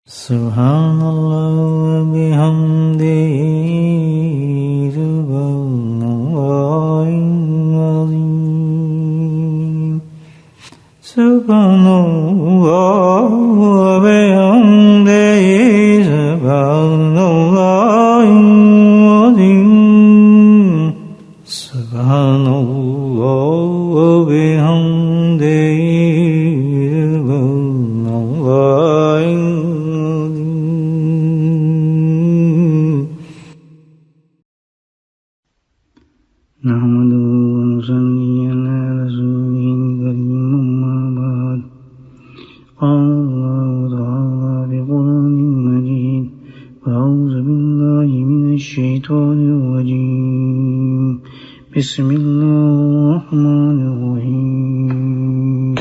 سبحان اللہ وبحمدہ سبحان اللہ العظیم سبحان اللہ وبحمدہ سبحان اللہ العظیم سبحان اللہ وبحمدہ بسم اللہ الرحمن الرحیم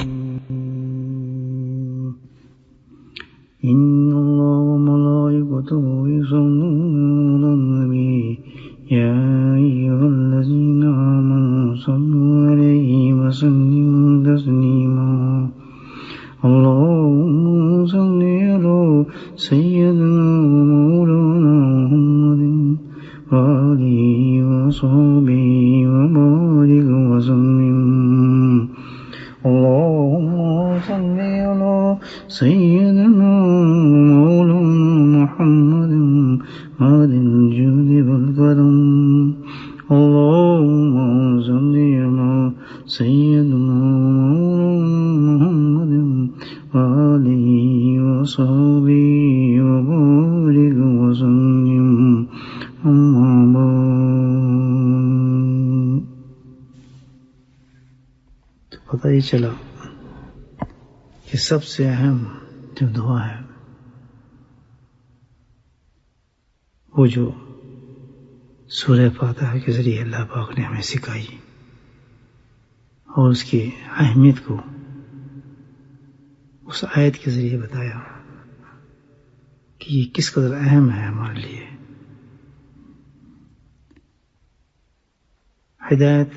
ان اللہ وملائکتہ یصلون علی النبی یا ایھا الذین آمنوا صلوا علیہ وسلموا تسلیما اللہم صل علی سیدنا ومولانا محمد وآلہ وصحبہ وبارك وسلم اللهم صل على سيدنا مولانا محمد هذا الجود والكرم اللهم صل على سيدنا مولانا محمد وآله وصحبه وبارك وسلم أما بعد پتہ ہی چلا کہ سب سے اہم جو دعا ہے وہ جو سورہ فاتحہ کے ذریعے اللہ پاک نے ہمیں سکھائی اور اس کی اہمیت کو اس آیت کے ذریعے بتایا کہ یہ کس قدر اہم ہے ہمارے لیے. ہدایت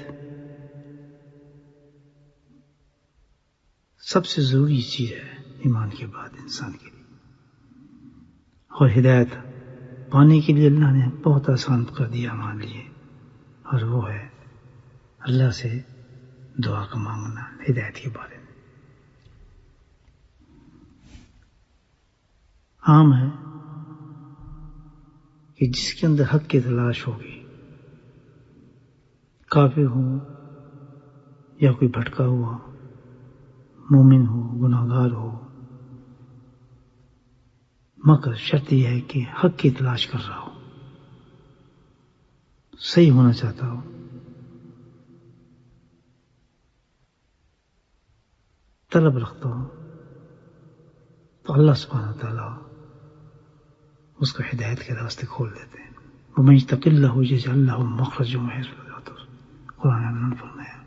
سب سے ضروری چیز ہے ایمان کے بعد انسان کے لیے، اور ہدایت پانے کے لیے اللہ نے بہت آسان کر دیا ہمارے لیے، اور وہ ہے اللہ سے دعا کا مانگنا ہدایت کے بارے میں. عام ہے کہ جس کے اندر حق کی تلاش ہوگی، کافر ہو یا کوئی بھٹکا ہوا، مومن ہو گناہگار ہو، مگر شرط یہ ہے کہ حق کی تلاش کر رہا ہو، صحیح ہونا چاہتا ہو، طلب رکھتا ہو، تو اللہ سبحانہ تعالیٰ اس کو ہدایت کے راستے کھول دیتے ہیں. وَمَن يَتَّقِ اللَّهَ يَجْعَل لَّهُ مَخْرَجًا وَيَرْزُقْهُ مِنْ حَيْثُ لَا يَحْتَسِبُ. قرآن نے فرمایا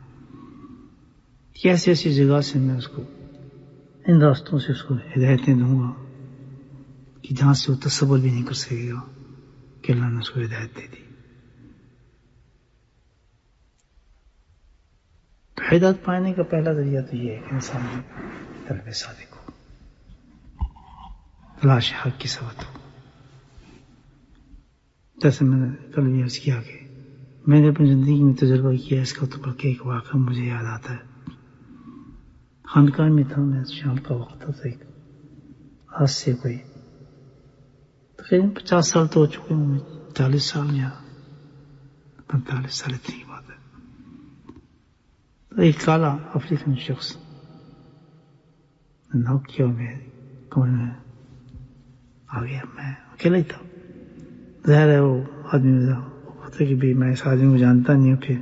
کہ ایسی ایسی جگہ سے میں اس کو ان راستوں سے اس کو ہدایتیں دوں گا کہ جہاں سے وہ تصور بھی نہیں کر سکے گا کہ اللہ نے اس کو ہدایت دے دی. تو ہدایت پانے کا پہلا ذریعہ تو یہ ہے کہ انسان طلب صادق ہو، تلاش حق کی سبت ہو. جیسے میں نے کل بھی عرض کیا کہ میں نے اپنی زندگی میں تجربہ کیا اس کا، تو بلکہ ایک واقعہ مجھے یاد آتا ہے. خانقاہ میں تھا، میں شام کا وقت تھا، ایک آج سے کوئی تقریباً 50 سال تو ہو چکے ہیں، 40 سال یا 45 سال اتنی کی بات ہے. تو ایک کالا افریقن شخص نوک کیا، میں کمرے میں آ گیا. میں اکیلا ہی تھا، ظاہر ہے وہ آدمی ہوتا کہ بھی میں اس آدمی کو جانتا نہیں ہوں، پھر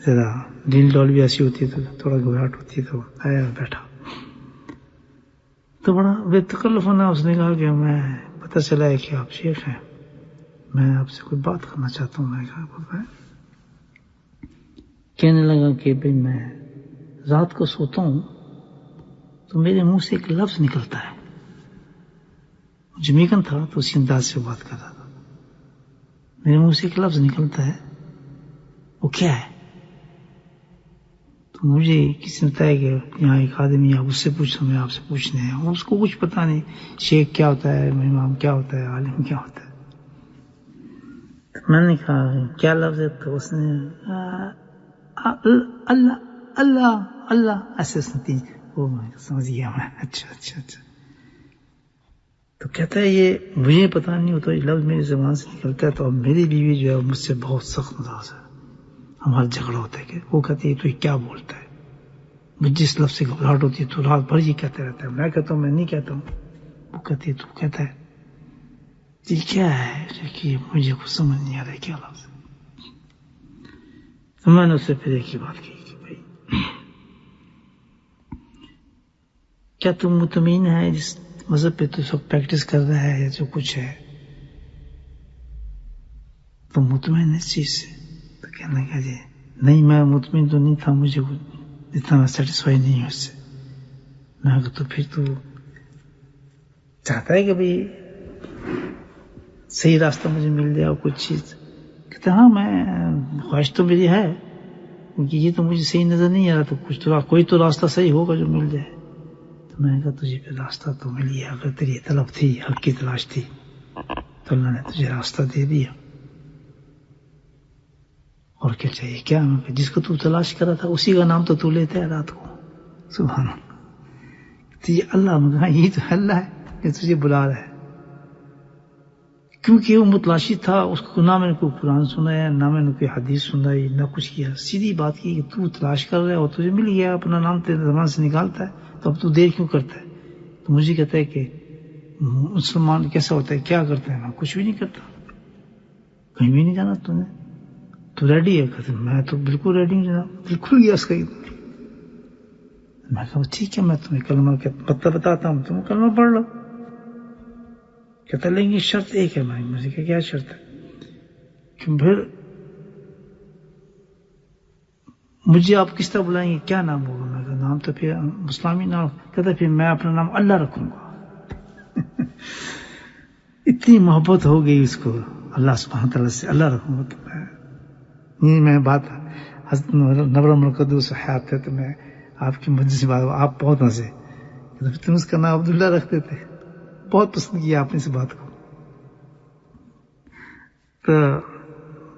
ذرا ڈیل ڈول بھی ایسی ہوتی ہے تو تھوڑا گھبراہٹ ہوتی ہے. تو آیا بیٹھا تو بڑا بے تکلف ہونا، اس نے کہا کہ میں پتہ چلا ہے کہ آپ شیخ ہیں، میں آپ سے کوئی بات کرنا چاہتا ہوں. میں کہا کہنے لگا کہ بھئی میں رات کو سوتا ہوں تو میرے منہ سے ایک لفظ نکلتا ہے. جمیکن تھا تو اسی انداز سے بات کر رہا تھا. میرے منہ سے ایک لفظ نکلتا ہے، وہ کیا ہے؟ تو تو مجھے کسی نے بتایا کہ یہاں ایک آدمی آپ اس سے پوچھو، میں آپ سے پوچھنے ہیں، اس کو کچھ پتا نہیں شیخ کیا ہوتا ہے، امام کیا ہوتا ہے، عالم کیا ہوتا ہے. میں نے کہا کیا لفظ ہے؟ تو اس نے اللہ اللہ اللہ ایسے سنتی. وہ میں سمجھ گیا میں، اچھا اچھا اچھا. تو کہتا ہے یہ مجھے پتا نہیں ہوتا، یہ لفظ میری زبان سے نکلتا ہے تو اب میری بیوی جو ہے مجھ سے بہت سخت ناراض ہے، ہمارا جھگڑا ہوتا ہے کہ وہ کہتی ہے تو یہ کیا بولتا ہے، مجھے جس لفظ سے گھبراہٹ ہوتی ہے تو رات بھر یہ کہتا رہتا ہے. میں کہتا ہوں میں نہیں کہتا ہوں. وہ کہتی ہے تو کہتا ہے. یہ کیا ہے کہ مجھے کچھ سمجھ نہیں آ رہا ہے کیا لفظ. تو میں نے اس سے پھر ایک ہی بات کی کہ بھائی کیا تم مطمئن ہے جس مذہب پہ تو سب پریکٹس کر رہا ہے یا جو کچھ ہے، تم مطمئن اس چیز سے؟ تو کہنے لگا جی نہیں میں مطمئن تو نہیں تھا، مجھے اتنا میں سیٹسفائی نہیں ہوں اس سے. میں کہا تو پھر تو چاہتا ہے کہ بھائی صحیح راستہ مجھے مل جائے اور کچھ چیز. کہتے ہاں میں خواہش تو میری ہے کیونکہ یہ تو مجھے صحیح نظر نہیں آ رہا، تو کچھ تو کوئی تو راستہ صحیح ہوگا جو مل جائے. تو میں نے کہا تجھے پھر راستہ تو مل گیا، اگر تیری طلب تھی، حق کی تلاش تھی تو اللہ نے تجھے راستہ دے دیا. اور کیا چاہیے؟ کیا جس کو تو تلاش کر رہا تھا اسی کا نام تو تو لیتا ہے رات کو. سبحان اللہ. تو یہ اللہ مگر یہ تو اللہ ہے کہ تجھے بلا رہا ہے، کیونکہ وہ متلاشی تھا. اس کو نہ میں نے کوئی قرآن سنایا، نہ میں نے کوئی حدیث سنائی، نہ کچھ کیا. سیدھی بات کی کہ تو تلاش کر رہا ہے اور تجھے مل گیا، اپنا نام تیرے زبان سے نکالتا ہے، تو اب تو دیر کیوں کرتا ہے؟ تو مجھے کہتا ہے کہ مسلمان کیسا ہوتا ہے، کیا کرتا ہے؟ میں کچھ بھی نہیں کرتا، کہیں بھی نہیں جانا. تو نے تو ریڈی ہے؟ کہتے میں تو بالکل ریڈی ہوں جناب، بالکل گیا اس کا. میں کہا ٹھیک ہے میں تمہیں کلمہ مطلب بتاتا ہوں، تم کلمہ پڑھ لو. کہتا لیکن یہ شرط ایک ہے. میں مجھے کہا کیا شرط ہے؟ کہ پھر مجھے آپ کس طرح بلائیں گے، کیا نام ہوگا؟ میں کہا نام تو پھر اسلامی نام. کہتا پھر میں اپنا نام اللہ رکھوں گا. اتنی محبت ہو گئی اس کو اللہ سبحانہ تعالیٰ سے، اللہ رکھوں گا. تو میں بات حضرت نبرم القدوس حیات ہے تو میں آپ کی مجلس سے بات، آپ بہت ہنسے. تم اس کا نام عبداللہ رکھتے تھے، بہت پسند کیا آپ نے اس بات کو. تو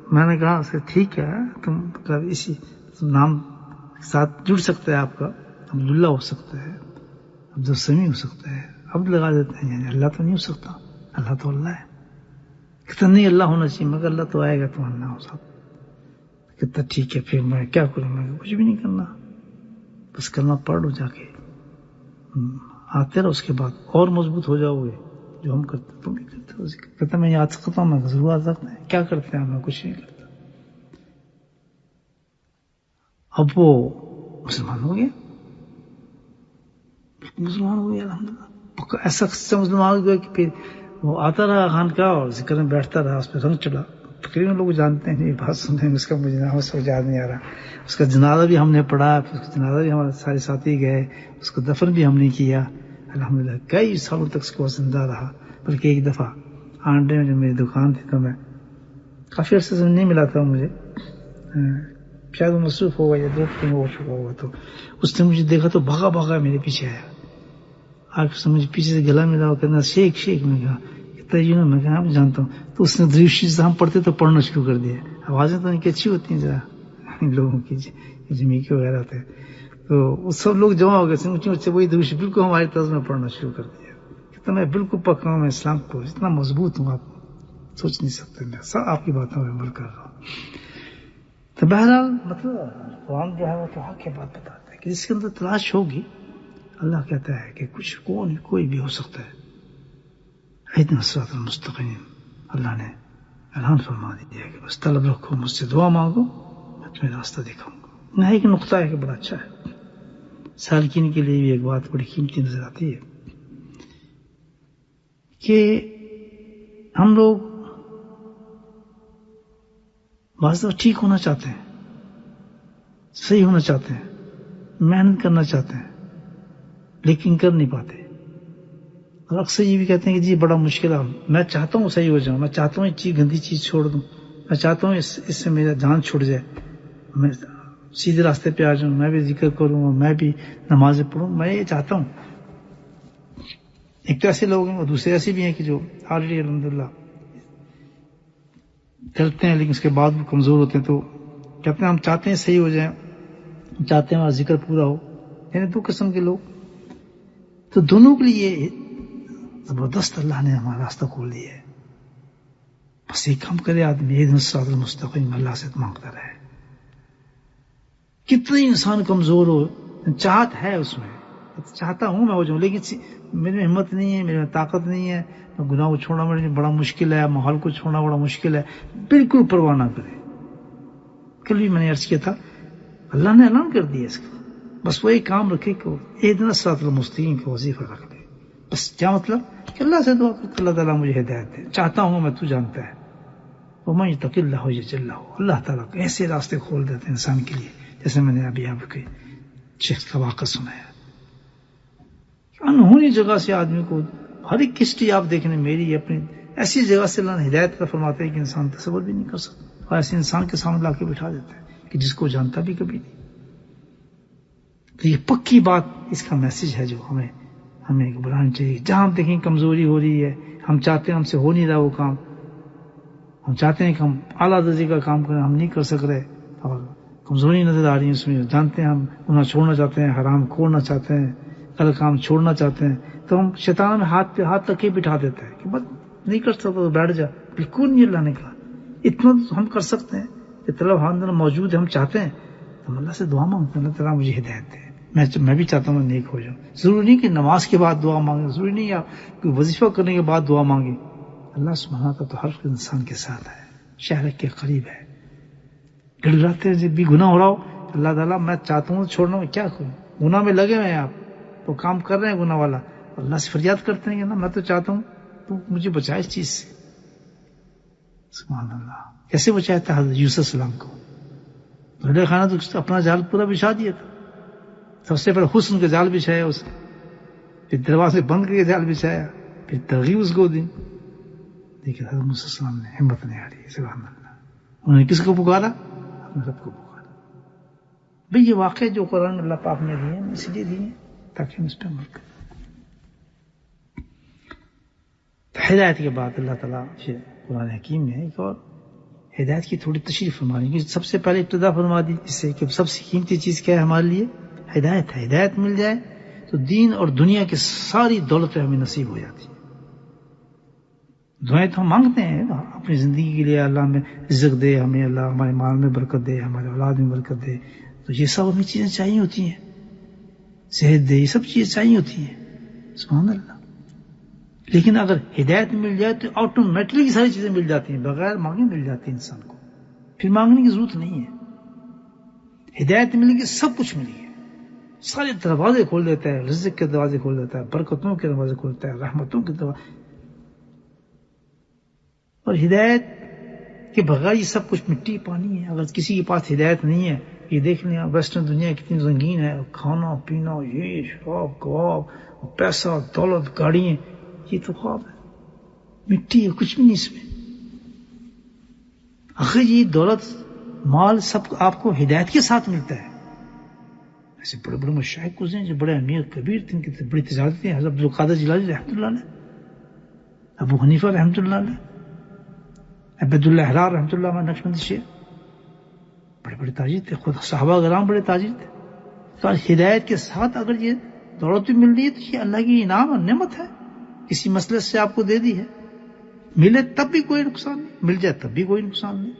میں نے کہا اسے ٹھیک ہے، تم مطلب اسی نام کے ساتھ جڑ سکتا ہے، آپ کا عبداللہ ہو سکتا ہے، عبدالسمیع ہو سکتا ہے، عبد لگا دیتے ہیں، یعنی اللہ تو نہیں ہو سکتا، اللہ تو اللہ ہے. کہتا نہیں اللہ ہونا چاہیے، مگر اللہ تو آئے گا تو اللہ ہو سکتا. کہتا ٹھیک ہے پھر میں کیا کروں؟ میں کچھ بھی نہیں کرنا، بس کلمہ پڑھ لو جا کے، آتے رہو، اس کے بعد اور مضبوط ہو جاؤ گے. جو ہم کرتے تم بھی کرتے ہو. کہتا میں یاد سکتا ہوں، میں ضرور آ سکتا ہے. کیا کرتے ہیں؟ میں کچھ نہیں کرتا. اب وہ مسلمان ہو گیا، مسلمان ہو گیا الحمدللہ. ایسا مسلمان ہو گیا کہ پھر وہ آتا رہا خانقاہ اور ذکر میں بیٹھتا رہا، اس پہ رنگ چڑھا. تقریباً لوگ جانتے ہیں، یہ بات سنتے ہیں. اس کا مجھے نام سے یاد نہیں آ رہا. اس کا جنازہ بھی ہم نے پڑھا، اس کا جنازہ بھی ہمارے سارے ساتھی گئے، اس کو دفن بھی ہم نے کیا الحمدللہ. کئی سالوں تک اس کو زندہ رہا. بلکہ ایک دفعہ آنڈے میں جو میری دکان تھی تو میں کافی عرصے سے نہیں ملا تھا مجھے، شاید وہ مصروف ہوگا یا 2 دن ہو چکا ہوگا. تو اس نے مجھے دیکھا تو بھاگا بھاگا میرے پیچھے آیا، آ کے مجھے پیچھے سے گلا ملا اور کہنا شیخ شیخ. میں کہا کہتا ہے میں کہا جانتا ہوں. تو اس نے دریشی سے ہم پڑھتے تو پڑھنا شروع کر دیا. آوازیں تو ان کی اچھی ہوتی ہیں ذرا لوگوں کی، جمیکے وغیرہ ہوتے ہیں. تو سب لوگ جمع ہو گئے، اونچے اونچے وہی دریشی بالکل ہماری طرز میں پڑھنا شروع کر دیا. کہتا میں بالکل پکا ہوں، میں اسلام کو اتنا مضبوط ہوں آپ سوچ نہیں سکتے. میں سب آپ کی باتوں میں عمل کر رہا ہوں. تو بہرحال مطلب قرآن جو ہے وہ تو حق کی بات بتاتا ہے کہ جس کے اندر تلاش ہوگی، اللہ کہتا ہے کہ کچھ کوئی بھی ہو سکتا ہے. اہدنا الصراط المستقیم، اللہ نے اعلان فرما دیا کہ بس طلب رکھو، مجھ سے دعا مانگو، میں تمہیں راستہ دکھاؤں گا. نہ ایک نقطہ ہے کہ بڑا اچھا ہے، سالکین کے لیے بھی ایک بات بڑی قیمتی نظر آتی ہے کہ ہم لوگ بعض دفعہ ٹھیک ہونا چاہتے ہیں، صحیح ہونا چاہتے ہیں، محنت کرنا چاہتے ہیں، لیکن کر نہیں پاتے. اور اکثر یہ بھی کہتے ہیں کہ جی بڑا مشکل ہے، میں چاہتا ہوں صحیح ہو جاؤں، میں چاہتا ہوں یہ چیز گندی چیز چھوڑ دوں، میں چاہتا ہوں اس سے میرا جان چھوٹ جائے، میں سیدھے راستے پہ آ جاؤں، میں بھی ذکر کروں اور میں بھی نمازیں پڑھوں. میں یہ چاہتا ہوں. ایک تو ایسے لوگ ہیں اور دوسرے ایسے بھی ہیں کہ جو آلریڈی الحمدللہ چلتے ہیں لیکن اس کے بعد وہ کمزور ہوتے ہیں، تو کہتے ہیں ہم چاہتے ہیں صحیح ہو جائیں، چاہتے ہیں ہمارا ذکر پورا ہو. یعنی دو قسم کے لوگ. تو دونوں کے لیے زبردست اللہ نے ہمارا راستہ کھول دیا ہے. بس ایک کام کرے آدمی، اہدنا الصراط المستقیم، اللہ سے مانگتا رہے. کتنا انسان کمزور ہو، چاہت ہے اس میں، چاہتا ہوں میں ہو جاؤں، لیکن میرے میں ہمت نہیں ہے، میرے میں طاقت نہیں ہے، گناہ کو چھوڑنا میرے لیے بڑا مشکل ہے، ماحول کو چھوڑنا بڑا مشکل ہے. بالکل پرواہ نہ کرے. کل بھی میں نے عرض کیا تھا، اللہ نے اعلان کر دیا اس کا. بس وہ ایک کام رکھے کہ اہدنا الصراط المستقیم کا وظیفہ رکھ لے. بس کیا مطلب کہ اللہ سے دعا کر، اللہ تعالیٰ مجھے ہدایت دے، چاہتا ہوں میں، تو جانتا ہے. وَمَن يَتَّقِ اللَّهَ يَجْعَل لَهُ، اللہ تعالیٰ کو ایسے راستے کھول دیتے ہیں انسان کے لیے، جیسے میں نے ابھی آپ کے شخص کا واقعہ سنایا. انہونی جگہ سے آدمی کو ہر ایک کشتی آپ دیکھنے میری اپنی ایسی جگہ سے اللہ نے ہدایت کا فرماتے ہیں کہ انسان تصور بھی نہیں کر سکتا، اور ایسے انسان کے سامنے لا کے بٹھا دیتا ہے کہ جس کو جانتا بھی کبھی نہیں. تو یہ پکی بات، اس کا میسج ہے جو ہمیں بڑھانی چاہیے. جہاں ہم دیکھیں کمزوری ہو رہی ہے، ہم چاہتے ہیں ہم سے ہو نہیں رہا وہ کام، ہم چاہتے ہیں کہ ہم اعلیٰ درجے کا کام کریں، ہم نہیں کر سک رہے، اور کمزوری نظر آ رہی ہے اس میں، جانتے ہیں ہم گناہ چھوڑنا چاہتے ہیں، حرام کھوڑنا چاہتے ہیں، غلط کام چھوڑنا چاہتے ہیں، تو ہم شیطان میں ہاتھ پہ ہاتھ رکھ کے بٹھا دیتا ہے کہ بس نہیں کر سکتا تو بیٹھ جا. بالکل نہیں، اللہ نے کہا اتنا تو ہم کر سکتے ہیں کہ طلب ہم اندر موجود ہے، ہم چاہتے ہیں تو ہم اللہ سے دعا مانگتے ہیں، اللہ تعالیٰ مجھے ہدایت دے. میں بھی چاہتا ہوں میں نیک ہو جاؤں. ضروری نہیں کہ نماز کے بعد دعا مانگے، ضروری نہیں آپ کوئی وظیفہ کرنے کے بعد دعا مانگے. اللہ سبحانہ تعالیٰ تو ہر انسان کے ساتھ ہے، شہر کے قریب ہے. گڑگڑاتے ہیں جب بھی گناہ ہو رہا ہو، اللہ تعالیٰ میں چاہتا ہوں چھوڑنا، میں کیا کروں، گناہ میں لگے ہوئے ہیں، آپ تو کام کر رہے ہیں گناہ والا، اللہ سے فریاد کرتے ہیں کہ نا میں تو چاہتا ہوں تو مجھے بچائے اس چیز سے. سبحان اللہ. کیسے بچایا تھا حضرت یوسف السلام کو؟ بڑے خانہ تو اپنا جال پورا بچھا دیا تھا. سب سے پہلے حسن کا جال بچھایا اس نے، پھر دروازے بند کر کے جال بچھایا، پھر ترغیب اس کو دی. لیکن حضرت موسیٰ السلام نے ہمت نہیں ہاری. سبحان اللہ. انہوں نے کس کو پکارا؟ اپنے رب کو پکارا. بھئی یہ واقعہ جو قرآن اللہ پاک نے دیے ہیں اس لیے دیے ہیں تاکہ ہم اس پہ عمل کریں. ہدایت کے بعد اللہ تعالیٰ پھر قرآن حکیم میں ایک اور ہدایت کی تھوڑی تشریح فرما رہی ہے. سب سے پہلے ابتدا فرما دی اس سے کہ سب سے قیمتی چیز کیا ہے ہمارے لیے؟ ہدایت ہے. ہدایت مل جائے تو دین اور دنیا کی ساری دولتیں ہمیں نصیب ہو جاتی ہیں. دعائیں تو ہم مانگتے ہیں اپنی زندگی کے لیے، اللہ میں رزق دے ہمیں، اللہ ہمارے مال میں برکت دے، ہمارے اولاد میں برکت دے. تو یہ سب ہمیں چیزیں چاہیے ہوتی ہیں، صحت دے، یہ سب چیزیں چاہیے ہوتی ہیں. سبحان اللہ. لیکن اگر ہدایت مل جائے تو آٹومیٹکلی ساری چیزیں مل جاتی ہیں، بغیر مانگے مل جاتی ہیں انسان کو، پھر مانگنے کی ضرورت نہیں ہے. ہدایت ملے گی سب کچھ ملے گی، سارے دروازے کھول دیتا ہے، رزق کے دروازے کھول دیتا ہے، برکتوں کے دروازے کھولتا ہے، رحمتوں کے دروازے. اور ہدایت کے بغیر یہ سب کچھ مٹی پانی ہے. اگر کسی کے پاس ہدایت نہیں ہے، یہ دیکھ لیں ویسٹرن دنیا کتنی رنگین ہے، کھانا پینا، یہ شراب کباب، پیسہ دولت گاڑیاں، یہ تو خواب ہے، مٹی ہے، کچھ بھی نہیں اس میں. آخر یہ دولت مال سب آپ کو ہدایت کے ساتھ ملتا ہے. ایسے بڑے بڑے مشائخ گزرے ہیں جو بڑے امیر کبیر تھے، ان کی بڑی تجارت تھی. حضرت عبدالقادر جیلانی رحمۃ اللہ علیہ، ابو حنیفہ رحمۃ اللہ علیہ، عبد اللہ حرار رحمۃ اللہ علیہ، نقشبندی شیخ، بڑے بڑے تاجر تھے. خود صحابہ کرام بڑے تاجر تھے. تو ہدایت کے ساتھ اگر یہ دولت بھی مل رہی ہے تو یہ اللہ کی انعام اور نعمت ہے، کسی مسئلے سے آپ کو دے دی ہے. ملے تب بھی کوئی نقصان نہیں، مل جائے تب بھی کوئی نقصان نہیں.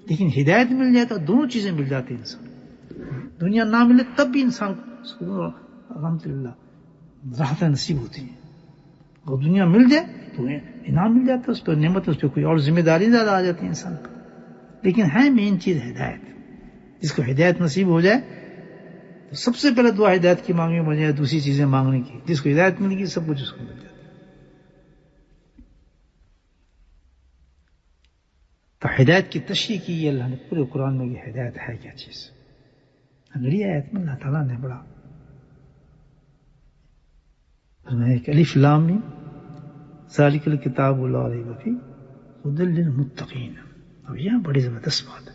لیکن ہدایت مل جائے تو دونوں چیزیں مل جاتی ہیں انسان. دنیا نہ ملے تب بھی انسان کو الحمدللہ راحتیں نصیب ہوتی ہیں. اور دنیا مل جائے تو انعام مل جاتا ہے، اس پہ نعمت، اس پہ کوئی اور ذمہ داری زیادہ آ جاتی ہے انسان پر. لیکن ہے مین چیز ہدایت. جس کو ہدایت نصیب ہو جائے تو سب سے پہلے دعا ہدایت کی مانگنے بجائے دوسری چیزیں مانگنے کی. جس کو ہدایت مل گئی سب کچھ اس کو مل جاتا ہے. تو ہدایت کی تشریح کی ہے اللہ نے پورے قرآن میں کہ ہدایت ہے کیا چیز. اگلی آیت میں اللہ تعالیٰ نے بڑا ایک الف لام میم ذالک الکتاب لا ریب فیہ ھدی للمتقین. اور یہ بڑی زبردست بات ہے.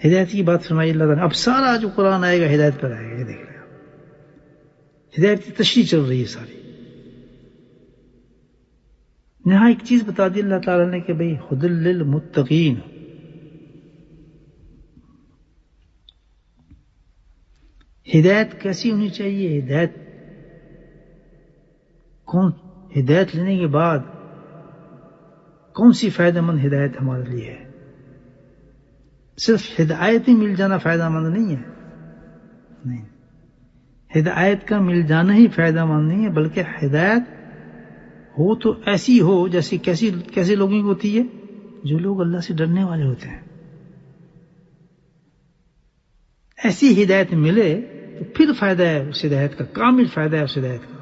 ہدایت کی بات فرمائی اللہ تعالیٰ نے. اب سارا جو قرآن آئے گا ہدایت پر آئے گا. یہ دیکھ رہے آپ ہدایت کی تشریح چل رہی ہے ساری. یہاں ایک چیز بتا دی اللہ تعالیٰ نے کہ بھئی ہدی للمتقین. ہدایت کیسی ہونی چاہیے؟ ہدایت لینے کے بعد کون سی فائدہ مند ہدایت ہمارے لیے ہے؟ صرف ہدایت ہی مل جانا فائدہ مند نہیں ہے. نہیں، ہدایت کا مل جانا ہی فائدہ مند نہیں ہے، بلکہ ہدایت ہو تو ایسی ہو جیسی کیسے لوگوں کی ہوتی ہے؟ جو لوگ اللہ سے ڈرنے والے ہوتے ہیں. ایسی ہدایت ملے تو پھر فائدہ ہے اس ہدایت کا، کامل فائدہ ہے اس ہدایت کا.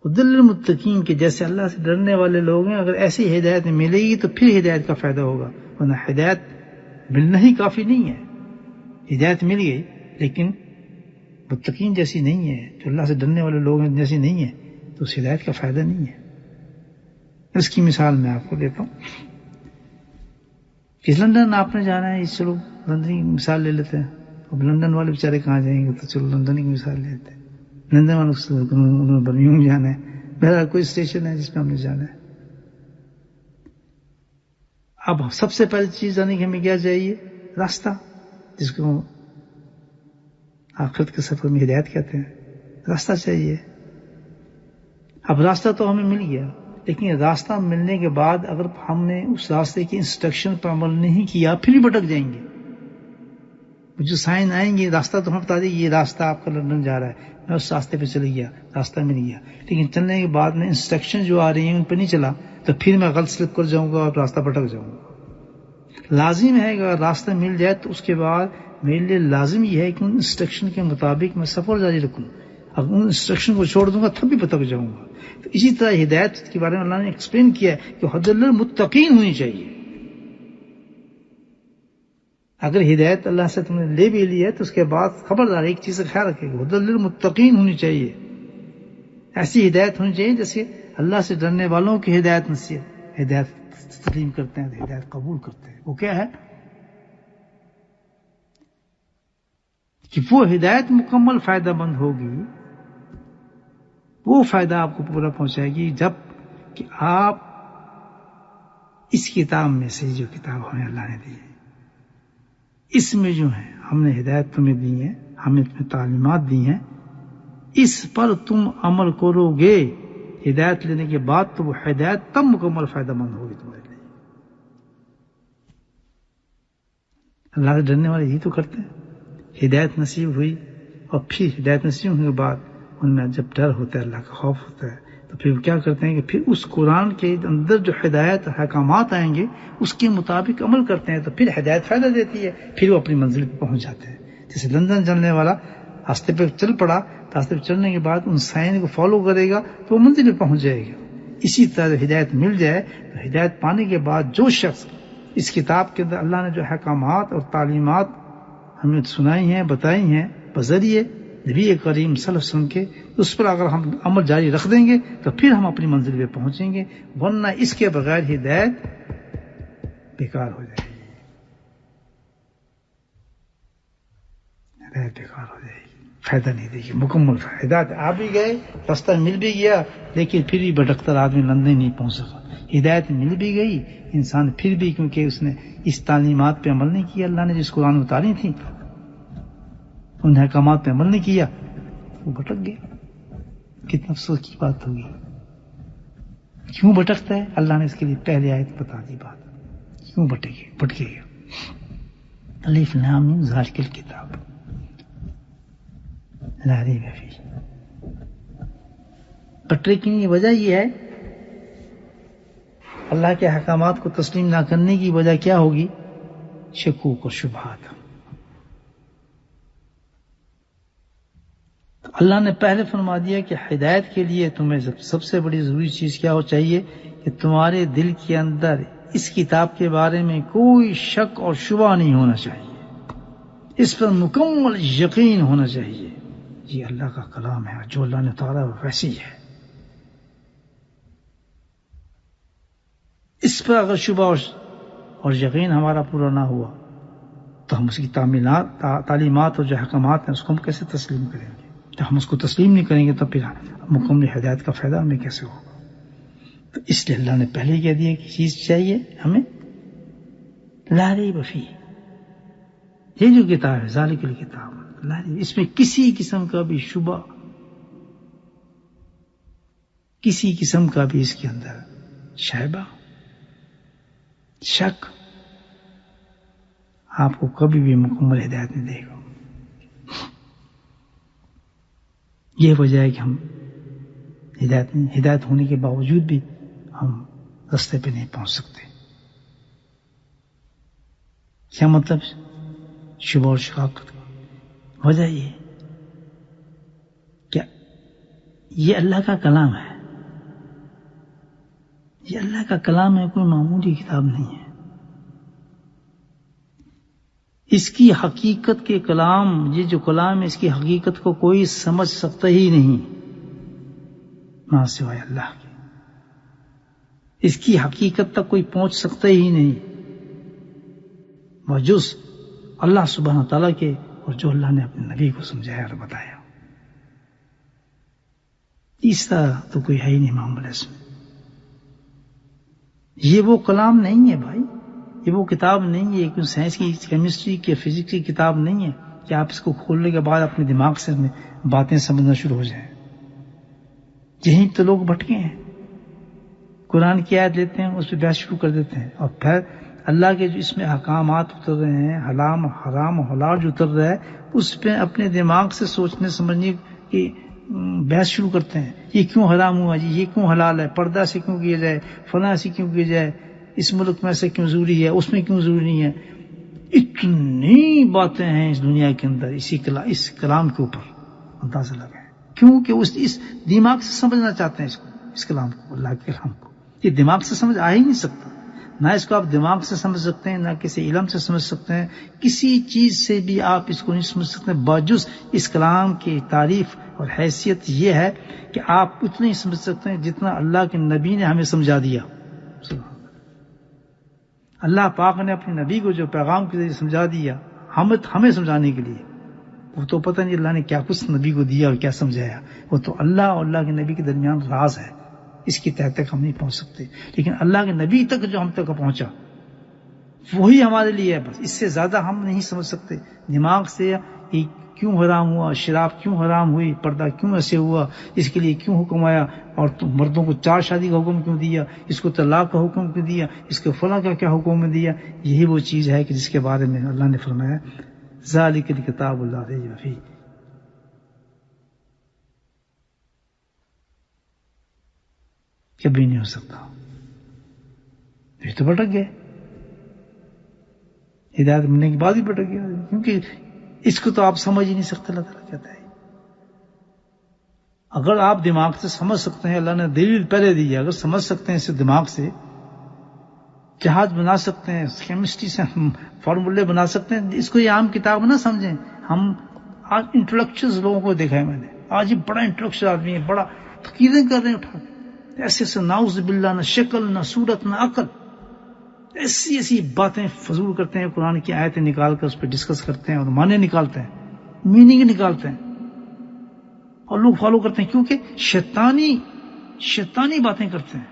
ہدی للمتقین کے جیسے اللہ سے ڈرنے والے لوگ ہیں، اگر ایسی ہدایت ملے گی تو پھر ہدایت کا فائدہ ہوگا، ورنہ ہدایت ملنا ہی کافی نہیں ہے. ہدایت مل گئی لیکن متقین جیسی نہیں ہے، جو اللہ سے ڈرنے والے لوگ ہیں جیسی نہیں ہے، تو اس ہدایت کا فائدہ نہیں ہے. اس کی مثال میں آپ کو دیتا ہوں کہ لندن آپ نے جانا ہے، چلو لندن کی مثال لے لیتے ہیں. اب لندن والے بیچارے کہاں جائیں گے؟ تو چلو لندن کی مثال لیتے ہیں. لندن والوں برمنگھم جانا ہے، بہرحال کوئی اسٹیشن ہے جس پہ ہم نے جانا ہے. اب سب سے پہلی چیز جانے کی ہمیں کیا چاہیے؟ راستہ، جس کو آخرت کے سفر میں ہدایت کہتے ہیں. راستہ چاہیے. اب راستہ تو ہمیں مل گیا، لیکن راستہ ملنے کے بعد اگر ہم نے اس راستے کی انسٹرکشن پر عمل نہیں کیا پھر بھی بھٹک جائیں گے. جو سائن آئیں گے راستہ تو ہمیں بتا دیں یہ راستہ آپ کا لندن جا رہا ہے، میں اس راستے پہ چلے گیا، راستہ مل گیا، لیکن چلنے کے بعد میں انسٹرکشن جو آ رہی ہیں ان پہ نہیں چلا تو پھر میں غلط سلپ کر جاؤں گا اور راستہ بھٹک جاؤں گا. لازم ہے کہ اگر راستہ مل جائے تو اس کے بعد میرے لیے لازم یہ ہے کہ ان انسٹرکشن کے مطابق میں سفر جاری رکھوں. اگر ان انسٹرکشن کو چھوڑ دوں گا تب بھی بھٹک جاؤں گا. تو اسی طرح ہدایت کے بارے میں اللہ نے ایکسپلین کیا ہے کہ ہدی للمتقین ہونی چاہیے. اگر ہدایت اللہ سے تم نے لے بھی لی ہے تو اس کے بعد خبردار ایک چیز کا خیال رکھے گا، ہدی للمتقین ہونی چاہیے. ایسی ہدایت ہونی چاہیے جیسے اللہ سے ڈرنے والوں کی ہدایت نصیحت، ہدایت تسلیم کرتے ہیں، ہدایت قبول کرتے ہیں. وہ کیا ہے کہ وہ ہدایت مکمل فائدہ مند ہوگی، وہ فائدہ آپ کو پورا پہنچائے گی جب کہ آپ اس کتاب میں سے جو کتاب ہمیں اللہ نے دی ہے، اس میں جو ہے ہم نے ہدایت تمہیں دی ہے، ہمیں تمہیں تعلیمات دی ہیں، اس پر تم عمل کرو گے ہدایت لینے کے بعد تو وہ ہدایت تب مکمل فائدہ مند ہوگی تمہارے لیے. اللہ سے ڈرنے والے یہی تو کرتے ہیں. ہدایت نصیب ہوئی اور پھر ہدایت نصیب ہونے کے بعد ان میں جب ڈر ہوتا ہے، اللہ کا خوف ہوتا ہے، تو پھر کیا کرتے ہیں کہ پھر اس قرآن کے اندر جو ہدایت احکامات آئیں گے اس کے مطابق عمل کرتے ہیں، تو پھر ہدایت فائدہ دیتی ہے، پھر وہ اپنی منزل پہ پہنچ جاتے ہیں. جیسے لندن چلنے والا راستے پہ چل پڑا، راستے پہ چلنے کے بعد ان سائن کو فالو کرے گا تو وہ منزل پہ پہنچ جائے گا. اسی طرح ہدایت مل جائے تو ہدایت پانے کے بعد جو شخص اس کتاب کے اندر اللہ نے جو احکامات اور تعلیمات ہمیں سنائی ہیں، بتائی ہیں بذریعے نبی کریم صلی اللہ علیہ وسلم کے، اس پر اگر ہم عمل جاری رکھ دیں گے تو پھر ہم اپنی منزل پہ پہنچیں گے، ورنہ اس کے بغیر ہدایت بیکار ہو جائے گی. ہدایت بیکار ہو جائے گی، فائدہ نہیں دے گی. مکمل ہدایت آ بھی گئے، راستہ مل بھی گیا، لیکن پھر بھی بھٹکتا آدمی لندن نہیں پہنچ سکا. ہدایت مل بھی گئی، انسان پھر بھی کیونکہ اس نے اس تعلیمات پہ عمل نہیں کیا، اللہ نے جس قرآن میں اتاری تھی ان احکامات پہ عمل نہیں کیا، وہ بھٹک گیا. کتنا افسوس کی بات ہوگی. کیوں بھٹکتا ہے؟ اللہ نے اس کے لیے پہلے آیت بتا دی بات کیوں بھٹکے گا. الف لام میم ذالک الکتاب لا ریب فیہ. بھٹکنے کی وجہ یہ ہے اللہ کے احکامات کو تسلیم نہ کرنے کی وجہ کیا ہوگی؟ شکوک اور شبہات. تو اللہ نے پہلے فرما دیا کہ ہدایت کے لیے تمہیں سب سے بڑی ضروری چیز کیا ہو چاہیے کہ تمہارے دل کے اندر اس کتاب کے بارے میں کوئی شک اور شبہ نہیں ہونا چاہیے، اس پر مکمل یقین ہونا چاہیے. یہ اللہ کا کلام ہے، جو اللہ نے اتارا ویسی ہے. اس پر اگر شبہ اور یقین ہمارا پورا نہ ہوا تو ہم اس کی تعلیمات اور جو احکامات ہیں اس کو ہم کیسے تسلیم کریں گے؟ جب ہم اس کو تسلیم نہیں کریں گے تو پھر مکمل ہدایت کا فائدہ ہمیں کیسے ہوگا؟ تو اس لیے اللہ نے پہلے ہی کہہ دیا کہ چیز چاہیے ہمیں لا ریب فیہ، یہ جو کتاب ہے ذالک الکتاب لا ریب، اس میں کسی قسم کا بھی شبہ، کسی قسم کا بھی اس کے اندر شائبہ، شک آپ کو کبھی بھی مکمل ہدایت نہیں دے گا۔ یہ وجہ ہے کہ ہم ہدایت ہونے کے باوجود بھی ہم راستے پہ نہیں پہنچ سکتے۔ کیا مطلب؟ شبہ اور شقاقت کا وجہ یہ کہ یہ اللہ کا کلام ہے، یہ اللہ کا کلام ہے، کوئی معمولی کتاب نہیں ہے۔ اس کی حقیقت کے کلام، یہ جو کلام ہے اس کی حقیقت کو کوئی سمجھ سکتا ہی نہیں نہ سوائے اللہ کے، اس کی حقیقت تک کوئی پہنچ سکتا ہی نہیں بجز اللہ سبحانہ تعالیٰ کے، اور جو اللہ نے اپنے نبی کو سمجھایا اور بتایا۔ تیسرا تو کوئی ہے ہی نہیں معاملہ اس میں۔ یہ وہ کلام نہیں ہے بھائی، یہ وہ کتاب نہیں ہے، کوئی سائنس کی، کیمسٹری کی، فزکس کی کتاب نہیں ہے کہ آپ اس کو کھولنے کے بعد اپنے دماغ سے باتیں سمجھنا شروع ہو جائیں۔ یہیں تو لوگ بھٹکے ہیں، قرآن کی آیت لیتے ہیں، اس پہ بحث شروع کر دیتے ہیں، اور پھر اللہ کے جو اس میں احکامات اتر رہے ہیں، حرام و حلال جو اتر رہا ہے، اس پہ اپنے دماغ سے سوچنے سمجھنے کی بحث شروع کرتے ہیں۔ یہ کیوں حرام ہوا جی، یہ کیوں حلال ہے، پردہ سے کیوں کیا جائے، فلاں سے کیوں کیا جائے، اس ملک میں ایسے کیوں ضروری ہے، اس میں کیوں ضروری نہیں ہے۔ اتنی باتیں ہیں اس دنیا کے اندر اس کلام کے اوپر، اندازہ لگائیں کیونکہ اس دماغ سے سمجھنا چاہتے ہیں اس کلام کو، اللہ کے کلام کو۔ یہ دماغ سے سمجھ آ ہی نہیں سکتا، نہ اس کو آپ دماغ سے سمجھ سکتے ہیں، نہ کسی علم سے سمجھ سکتے ہیں، کسی چیز سے بھی آپ اس کو نہیں سمجھ سکتے باوجود اس کلام کی تعریف اور حیثیت یہ ہے کہ آپ اتنا ہی سمجھ سکتے ہیں جتنا اللہ کے نبی نے ہمیں سمجھا دیا۔ اللہ پاک نے اپنے نبی کو جو پیغام کے ذریعے سمجھا دیا ہمیں سمجھانے کے لیے، وہ تو پتہ نہیں اللہ نے کیا کچھ نبی کو دیا اور کیا سمجھایا، وہ تو اللہ اور اللہ کے نبی کے درمیان راز ہے، اس کی تہ تک ہم نہیں پہنچ سکتے۔ لیکن اللہ کے نبی تک جو ہم تک پہنچا وہی ہمارے لیے ہے، بس اس سے زیادہ ہم نہیں سمجھ سکتے۔ دماغ سے کیوں حرام ہوا، شراب کیوں حرام ہوئی، پردہ کیوں ایسے ہوا، اس کے لیے کیوں حکم آیا، اور مردوں کو 4 شادی کا حکم کیوں دیا، اس کو طلاق کا حکم کیوں دیا، اس کو فلاں کا کیا حکم دیا، یہی وہ چیز ہے کہ جس کے بارے میں اللہ نے فرمایا ذالک الکتاب لا ریب فیہ۔ کبھی نہیں ہو سکتا، یہ تو بھٹک گئے، ہدایت ملنے کے بعد ہی بھٹک گیا، کیونکہ اس کو تو آپ سمجھ ہی نہیں سکتے۔ اللہ تعالیٰ کہتا ہے اگر آپ دماغ سے سمجھ سکتے ہیں، اللہ نے دلیل پہلے دی ہے، اگر سمجھ سکتے ہیں اسے دماغ سے، جہاز بنا سکتے ہیں، کیمسٹری سے فارمولے بنا سکتے ہیں، اس کو یہ عام کتاب نہ سمجھیں۔ ہم آج انٹلیکچوئل لوگوں کو دیکھا ہے میں نے، آج یہ بڑا انٹلیکچوئل آدمی ہے، بڑا تقریریں کر رہے ہیں اٹھا کے، ایسے ناؤز باللہ، نہ شکل نہ صورت نہ عقل، ایسی باتیں فضول کرتے ہیں، قرآن کی آیتیں نکال کر اس پہ ڈسکس کرتے ہیں اور معنی نکالتے ہیں، میننگ نکالتے ہیں، اور لوگ فالو کرتے ہیں کیونکہ شیطانی باتیں کرتے ہیں۔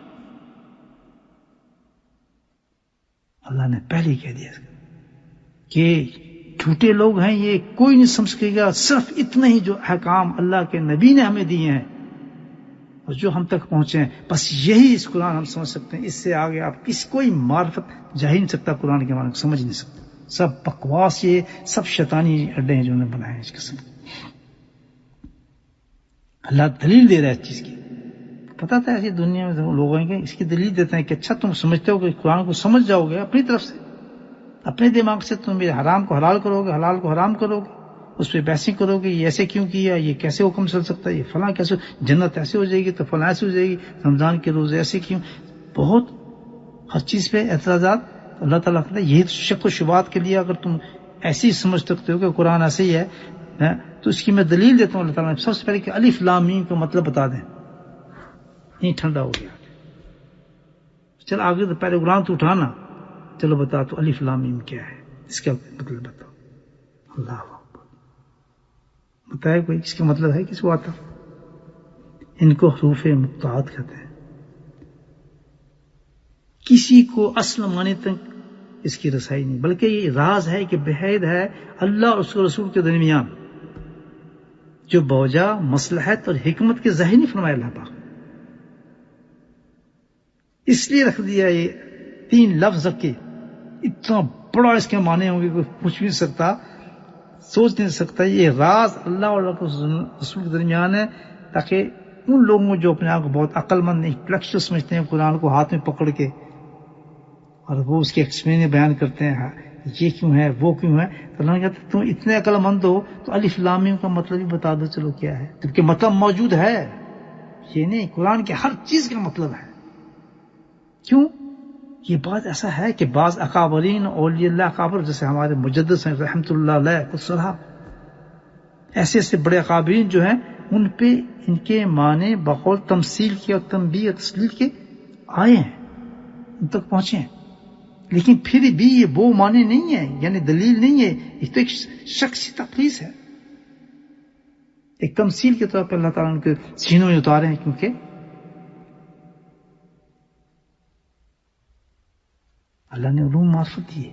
اللہ نے پہلے ہی کہہ دیا کہ جھوٹے لوگ ہیں، یہ کوئی نہیں سمجھ سکے گا، صرف اتنے ہی جو احکام اللہ کے نبی نے ہمیں دیے ہیں اور جو ہم تک پہنچے ہیں، بس یہی اس قرآن ہم سمجھ سکتے ہیں۔ اس سے آگے آپ کوئی معرفت جا ہی نہیں سکتا، قرآن کے معنی کو سمجھ نہیں سکتا۔ سب بکواس، یہ سب شیطانی اڈے ہیں جو انہوں نے بنائے ہیں اس قسم کے۔ اللہ دلیل دے رہا ہے اس چیز کی، پتا تھا ایسی دنیا میں لوگ ہیں کہ اس کی دلیل دیتے ہیں کہ اچھا تم سمجھتے ہو کہ قرآن کو سمجھ جاؤ گے اپنی طرف سے، اپنے دماغ سے تم یہ حرام کو حلال کرو گے، حلال کو حرام کرو گے، اس پہ بحثیں کرو گے، یہ ایسے کیوں کیا، یہ کیسے حکم چل سکتا ہے، یہ فلاں کیسے، جنت ایسے ہو جائے گی تو فلاں ایسے ہو جائے گی، رمضان کے روزے ایسے کیوں، بہت ہر چیز پہ اعتراضات۔ اللہ تعالیٰ کہتا ہے یہی شک و شبہات کے لیے اگر تم ایسے ہی سمجھ سکتے ہو کہ قرآن ایسے ہی ہے تو اس کی میں دلیل دیتا ہوں۔ اللہ تعالیٰ نے سب سے پہلے کہ الف لام میم کا مطلب بتا دیں، نہیں ٹھنڈا ہو گیا، چل آگے تو پیراگراف تو اٹھانا، چلو بتا تو الف لام میم کیا ہے، اس کا مطلب بتاؤ. اللہ اکبر. بتائے کوئی اس کا مطلب ہے کس کو آتا؟ ان کو حروف مقطعات کہتے ہیں. کسی کو اصل معنی تک اس کی رسائی نہیں، بلکہ یہ راز ہے کہ بحید ہے اللہ اور اس کے رسول کے درمیان جو بوجہ مصلحت اور حکمت کے ظاہر نہیں فرمایا اللہ پاک. اس لیے رکھ دیا یہ 3 لفظ کے. اتنا بڑا اس کے معنی ہوں گے کوئی پوچھ بھی نہیں سکتا، سوچ نہیں سکتا. یہ راز اللہ اور رسول کے درمیان ہے تاکہ ان لوگوں جو اپنے آپ کو بہت عقل مند انٹلیکچوئل سمجھتے ہیں، قرآن کو ہاتھ میں پکڑ کے اور وہ اس کے ایکسپلین بیان کرتے ہیں یہ کیوں ہے وہ کیوں ہے، تو اللہ نے کہتے تم اتنے عقل مند ہو تو الف لام میم کا مطلب بھی بتا دو چلو کیا ہے، جبکہ مطلب موجود ہے. یہ نہیں، قرآن کے ہر چیز کا مطلب ہے. کیوں؟ یہ بات ایسا ہے کہ بعض اکابرین اولیاء اللہ اکابر جیسے ہمارے مجدد ہیں رحمۃ اللہ علیہ خود صلاح، ایسے ایسے بڑے اکابرین جو ہیں ان پہ ان کے معنی بقول تمثیل کے اور تنبیہ اور تسلیل کے آئے ہیں، ان تک پہنچے ہیں. لیکن پھر بھی یہ وہ معنی نہیں ہے، یعنی دلیل نہیں ہے، یہ تو ایک شخصی تقلیص ہے. ایک تمثیل کے طور پر اللہ تعالیٰ ان کے سینوں میں اتارے ہیں، کیونکہ اللہ نے علوم معرفت دیے.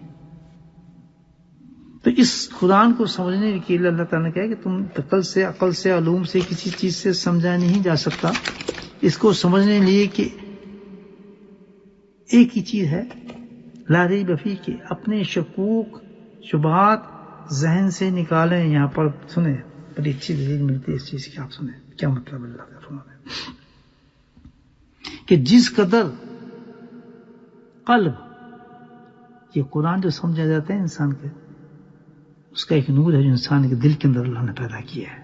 تو اس قرآن کو سمجھنے کے لیے اللہ تعالیٰ نے کہا کہ تم عقل سے علوم سے کسی چیز سے سمجھا نہیں جا سکتا. اس کو سمجھنے لیے کہ ایک ہی چیز ہے لا ریب فیہ، کہ اپنے شکوک شبہات ذہن سے نکالیں. یہاں پر سنیں بڑی اچھی دلیل ملتی ہے اس چیز کی، آپ سنیں کیا مطلب اللہ کا فرمان ہے کہ جس قدر قلب، یہ قرآن جو سمجھا جاتا ہے انسان کے، اس کا ایک نور ہے جو انسان کے دل کے اندر اللہ نے پیدا کیا ہے،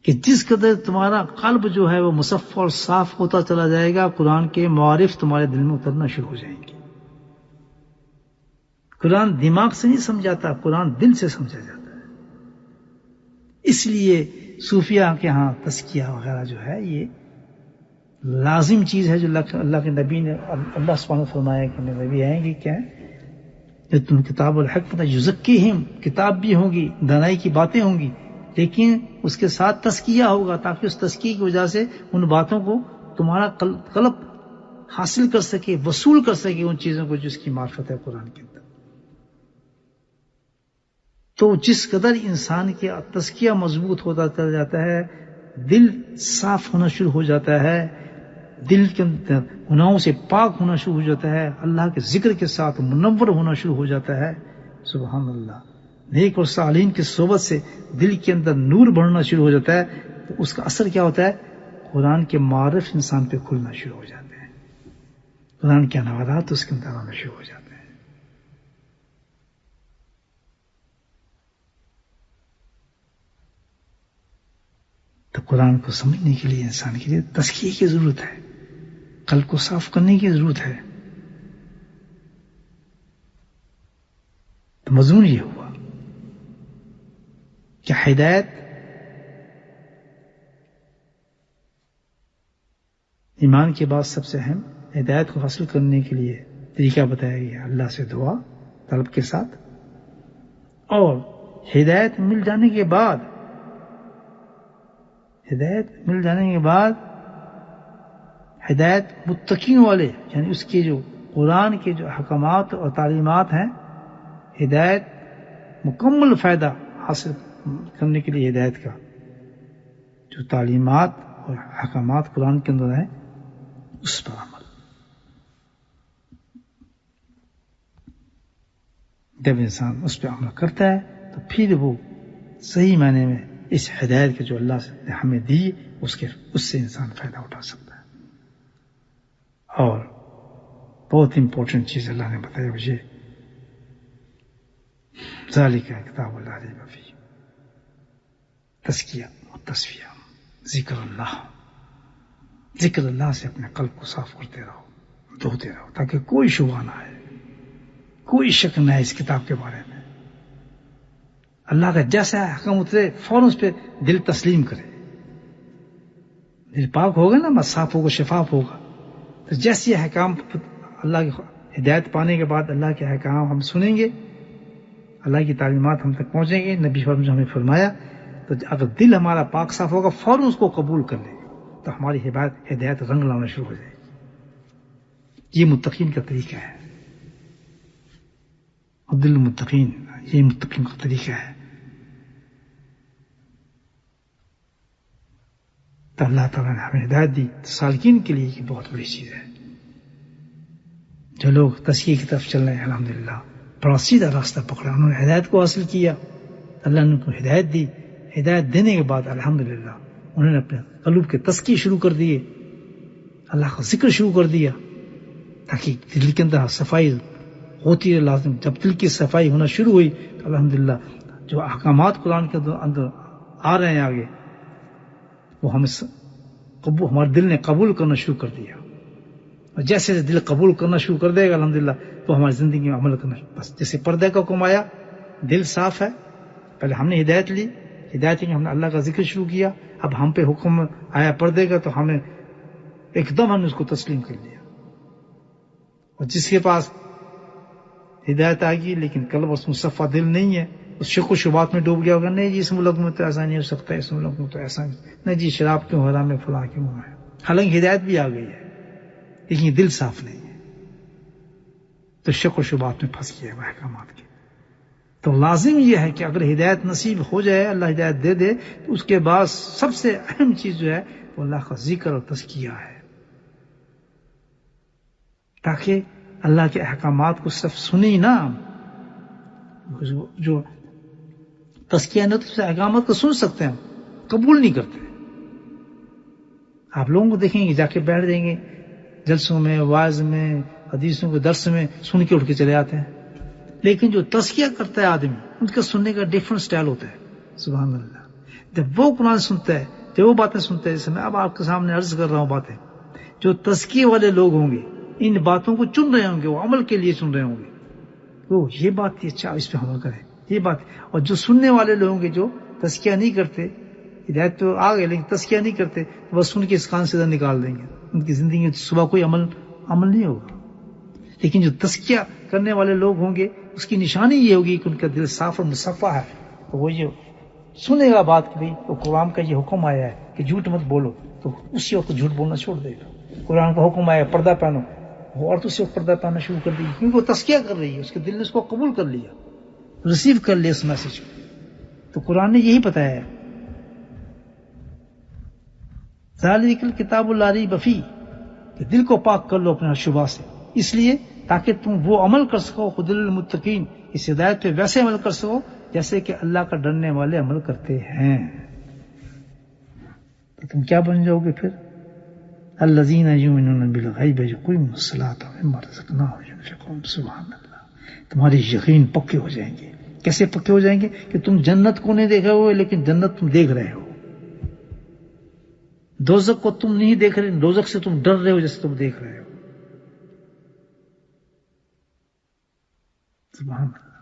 کہ جس قدر تمہارا قلب جو ہے وہ مصفى اور صاف ہوتا چلا جائے گا، قرآن کے معارف تمہارے دل میں اترنا شروع ہو جائیں گے. قرآن دماغ سے نہیں سمجھاتا، قرآن دل سے سمجھا جاتا ہے. اس لیے صوفیہ کے ہاں تزکیہ وغیرہ جو ہے یہ لازم چیز ہے، جو اللہ کے نبی نے اللہ سبحانہ فرمایا کہ نبی آئیں گے کیا ہے، تم کتاب الحکمت یزکیہم، کتاب بھی ہوگی، دانائی کی باتیں ہوں گی، لیکن اس کے ساتھ تزکیہ ہوگا تاکہ اس تزکیے کی وجہ سے ان باتوں کو تمہارا قلب حاصل کر سکے، وصول کر سکے ان چیزوں کو جس کی معرفت ہے قرآن کے اندر. تو جس قدر انسان کے تزکیہ مضبوط ہوتا چلا جاتا ہے، دل صاف ہونا شروع ہو جاتا ہے، دل کے اندر گناہوں سے پاک ہونا شروع ہو جاتا ہے، اللہ کے ذکر کے ساتھ منور ہونا شروع ہو جاتا ہے. سبحان اللہ. نیک اور صالحین کی صحبت سے دل کے اندر نور بڑھنا شروع ہو جاتا ہے. تو اس کا اثر کیا ہوتا ہے؟ قرآن کے معارف انسان پہ کھلنا شروع ہو جاتے ہیں، قرآن کے انوارات اس کے اندر آنا شروع ہو جاتے ہیں. تو قرآن کو سمجھنے کے لیے انسان کے لیے تزکیے کی ضرورت ہے، قلب کو صاف کرنے کی ضرورت ہے. تو مضمون یہ ہوا کہ ہدایت ایمان کے بعد سب سے اہم، ہدایت کو حاصل کرنے کے لیے طریقہ بتایا گیا اللہ سے دعا طلب کے ساتھ، اور ہدایت مل جانے کے بعد ہدایت متقین والے، یعنی اس کے جو قرآن کے جو احکامات اور تعلیمات ہیں، ہدایت مکمل فائدہ حاصل کرنے کے لیے ہدایت کا جو تعلیمات اور احکامات قرآن کے اندر ہیں اس پر عمل. جب انسان اس پہ عمل کرتا ہے تو پھر وہ صحیح معنی میں اس ہدایت کے جو اللہ نے ہمیں دی اس سے انسان فائدہ اٹھا سکتا ہے. اور بہت امپورٹنٹ چیز اللہ نے بتایا مجھے، ذالک کتاب لا ریب فیہ، تزکیہ و تصفیہ، ذکر اللہ سے اپنے قلب کو صاف کرتے رہو، دھوتے رہو، تاکہ کوئی شبہ نہ آئے، کوئی شک نہ ہے اس کتاب کے بارے میں. اللہ کا جیسا حکم اترے فوراً اس پہ دل تسلیم کرے. دل پاک ہوگا نا، بس صاف ہوگا، شفاف ہوگا، تو جیسے احکام اللہ کے ہدایت پانے کے بعد اللہ کے احکام ہم سنیں گے، اللہ کی تعلیمات ہم تک پہنچیں گے، نبی صلی اللہ علیہ وسلم جو ہمیں فرمایا، تو اگر دل ہمارا پاک صاف ہوگا فوراً اس کو قبول کر لیں تو ہماری ہدایت رنگ لانا شروع ہو جائے گی۔ یہ متقین کا طریقہ ہے، عبد المتقین، یہ متقین کا طریقہ ہے۔ تو اللہ تعالیٰ نے ہمیں ہدایت دی، سالکین کے لیے یہ بہت بڑی چیز ہے۔ جو لوگ تزکیے کی طرف چل رہے ہیں الحمدللہ، بڑا سیدھا راستہ پکڑا، انہوں نے ہدایت کو حاصل کیا، اللہ نے ان کو ہدایت دی۔ ہدایت دینے کے بعد الحمدللہ انہوں نے اپنے قلوب کے تزکیے شروع کر دیے، اللہ کا ذکر شروع کر دیا، تاکہ دل کے اندر صفائی ہوتی ہے لازم۔ جب دل کی صفائی ہونا شروع ہوئی تو الحمدللہ جو احکامات قرآن کے اندر آ رہے ہیں آگے، وہ ہمارے دل نے قبول کرنا شروع کر دیا، اور جیسے دل قبول کرنا شروع کر دے گا الحمدللہ تو ہماری زندگی میں عمل کرنا شروع۔ بس جیسے پردے کا حکم آیا، دل صاف ہے، پہلے ہم نے ہدایت لی، ہدایت میں ہم نے اللہ کا ذکر شروع کیا، اب ہم پہ حکم آیا پردے کا تو ہمیں ایک دم ہم نے اس کو تسلیم کر لیا۔ اور جس کے پاس ہدایت آ گئی لیکن قلب اس مصفہ دل نہیں ہے، اس شک و شبہات میں ڈوب گیا ہوگا، نہیں جی اس ملک میں تو ایسا نہیں ہو سکتا، اس ملک میں تو ایسا نہیں جی، شراب کیوں حرام ہے، فلاں کیوں ہے، حالانکہ ہدایت بھی آ گئی ہے لیکن دل صاف نہیں ہے، تو شک و شبہات میں پھنس گیا ہے احکامات کے۔ تو لازم یہ ہے کہ اگر ہدایت نصیب ہو جائے، اللہ ہدایت دے دے، تو اس کے بعد سب سے اہم چیز جو ہے وہ اللہ کا ذکر اور تزکیہ ہے، تاکہ اللہ کے احکامات کو صرف سنیں نا، جو تزکیہ نہیں تو احکامات کو سن سکتے ہیں قبول نہیں کرتے۔ آپ لوگوں کو دیکھیں گے جا کے بیٹھ دیں گے جلسوں میں، واعظ میں، حدیثوں کے درس میں، سن کے اٹھ کے چلے آتے ہیں، لیکن جو تزکیہ کرتا ہے آدمی، ان کا سننے کا ڈیفرنٹ سٹائل ہوتا ہے۔ سبحان اللہ، جب وہ قرآن سنتا ہے، جب وہ باتیں سنتا ہے، جیسے میں اب آپ کے سامنے عرض کر رہا ہوں باتیں، جو تزکیے والے لوگ ہوں گے ان باتوں کو چن رہے ہوں گے، وہ عمل کے لیے چن رہے ہوں گے، وہ یہ بات تھی، اچھا اس پہ عمل کریں، یہ بات۔ اور جو سننے والے لوگ ہوں گے جو تزکیہ نہیں کرتے، ہدایت تو آ گئے لیکن تزکیہ نہیں کرتے، بس سن کے اس کان سے نکال دیں گے، ان کی زندگی میں صبح کوئی عمل نہیں ہوگا۔ لیکن جو تزکیہ کرنے والے لوگ ہوں گے اس کی نشانی یہ ہوگی کہ ان کا دل صاف اور مصفہ ہے، تو وہ یہ سنے گا بات کہ بھئی تو قرآن کا یہ حکم آیا ہے کہ جھوٹ مت بولو، تو اسی وقت جھوٹ بولنا چھوڑ دے گا۔ قرآن کا حکم آیا پردہ پہنو، وہ عورت اسی وقت پردہ پہننا شروع کر دے گی، کیونکہ وہ تزکیہ کر رہی ہے، اس کے دل نے اس کو قبول کر لیا، ریسیو کر لیا اس میسج کو۔ تو قرآن نے یہی بتایا ہے، ذالک الکتاب لا ریب فیہ، کہ دل کو پاک کر لو اپنے شبہ سے، اس لیے تاکہ تم وہ عمل کر سکو، خود للمتقین، اس ہدایت پہ ویسے عمل کر سکو جیسے کہ اللہ کا ڈرنے والے عمل کرتے ہیں۔ تو تم کیا بن جاؤ گے پھر؟ الذین یؤمنون بالغیب یقیمون الصلاۃ ومما رزقناہم ینفقون۔ سبحان اللہ، تمہارے یقین پکے ہو جائیں گے۔ کیسے پکے ہو جائیں گے؟ کہ تم جنت کو نہیں دیکھے ہوئے لیکن جنت تم دیکھ رہے ہو، دوزخ کو تم نہیں دیکھ رہے، دوزخ سے تم ڈر رہے ہو جیسے تم دیکھ رہے ہو۔ سبحان اللہ،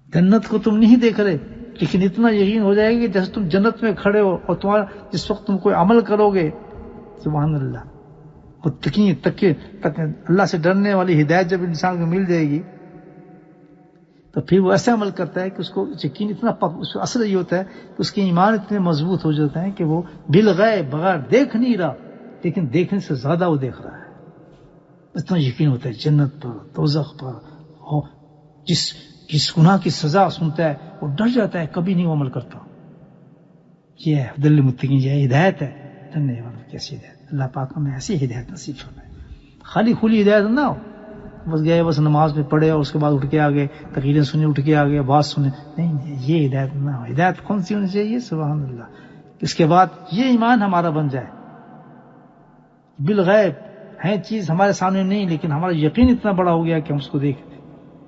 جنت کو تم نہیں دیکھ رہے لیکن اتنا یقین ہو جائے گا کہ جیسے تم جنت میں کھڑے ہو، اور تمہارا جس وقت تم کوئی عمل کرو گے، سبحان اللہ، متقین تک اللہ سے ڈرنے والی ہدایت جب انسان کو مل جائے گی تو پھر وہ ایسا عمل کرتا ہے کہ اس کو یقین اتنا اس کو اثر یہ ہوتا ہے کہ اس کے ایمان اتنے مضبوط ہو جاتے ہیں کہ وہ بالغیب بغیر دیکھ نہیں رہا لیکن دیکھنے سے زیادہ وہ دیکھ رہا ہے، اتنا یقین ہوتا ہے جنت پر، دوزخ پر۔ جس گناہ کی سزا سنتا ہے وہ ڈر جاتا ہے، کبھی نہیں وہ عمل کرتا۔ یہ ہے دل متقین، یہ ہدایت ہے، ڈرنے والوں کی ایسی ہدایت۔ اللہ پاک ہمیں ایسی ہدایت نصیب فرمائے، خالی کھلی ہدایت نہ ہو، بس گئے بس نماز میں پڑھے اور اس کے بعد اٹھ کے آگے تقریریں سنے، اٹھ کے آگے بات سنے، نہیں، یہ ہدایت نہ ہو۔ ہدایت کون سی ہونی چاہیے؟ سبحان اللہ، اس کے بعد یہ ایمان ہمارا بن جائے، بالغیب ہے چیز ہمارے سامنے نہیں لیکن ہمارا یقین اتنا بڑا ہو گیا کہ ہم اس کو دیکھ،